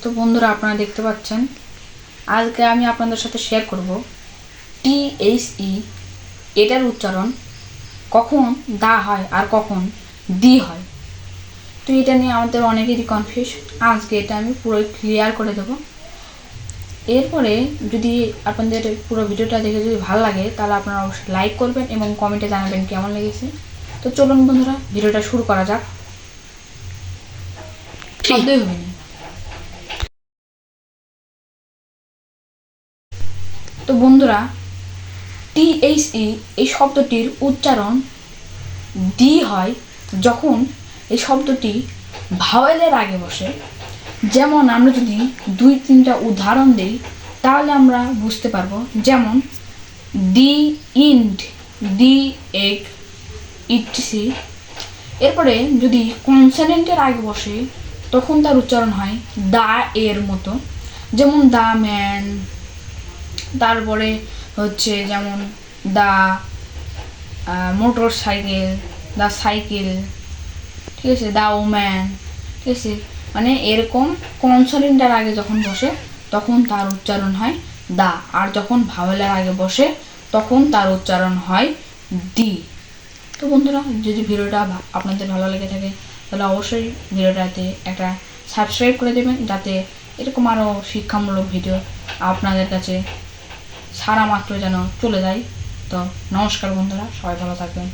তো বন্ধুরা, আপনারা দেখতে পাচ্ছেন আজকে আমি আপনাদের সাথে শেয়ার করব THE এটার উচ্চারণ কখন দা হয় আর কখন দি হয়। তো এটা নিয়ে আমাদের অনেকেরই কনফিউজ। আজকে এটা আমি পুরো ক্লিয়ার করে দেব। এরপরে যদি আপনাদের পুরো ভিডিওটা দেখে যদি ভালো লাগে তাহলে আপনারা অবশ্যই লাইক করবেন এবং কমেন্টে জানাবেন কেমন লেগেছে। তো চলুন বন্ধুরা, ভিডিওটা শুরু করা যাক। শব্দই হবে না। তো বন্ধুরা, THE এই শব্দটির উচ্চারণ দি হয় যখন এই শব্দটি ভাওয়েলের আগে বসে। যেমন আমরা যদি 2-3টা উদাহরণ দিই তাহলে আমরা বুঝতে পারবো। যেমন দি ইন্ড, দি এগ, ইটিসি। এরপরে যদি কনসোনেন্টের আগে বসে তখন তার উচ্চারণ হয় দা এর মতো। যেমন দা ম্যান, তারপরে হচ্ছে যেমন দা মোটর সাইকেল, দা সাইকেল, ঠিক আছে, দা ওম্যান, ঠিক আছে। মানে এরকম কনসোনেন্টের আগে যখন বসে তখন তার উচ্চারণ হয় দা, আর যখন ভাওয়েলের আগে বসে তখন তার উচ্চারণ হয় দি। তো বন্ধুরা, যদি ভিডিওটা আপনাদের ভালো লেগে থাকে তাহলে অবশ্যই ভিডিওটাতে একটা সাবস্ক্রাইব করে দেবেন, যাতে এরকম আরও শিক্ষামূলক ভিডিও আপনাদের কাছে সারা মাত্র যেন চলে যায়। তো নমস্কার বন্ধুরা, সবাই ভালো থাকবেন।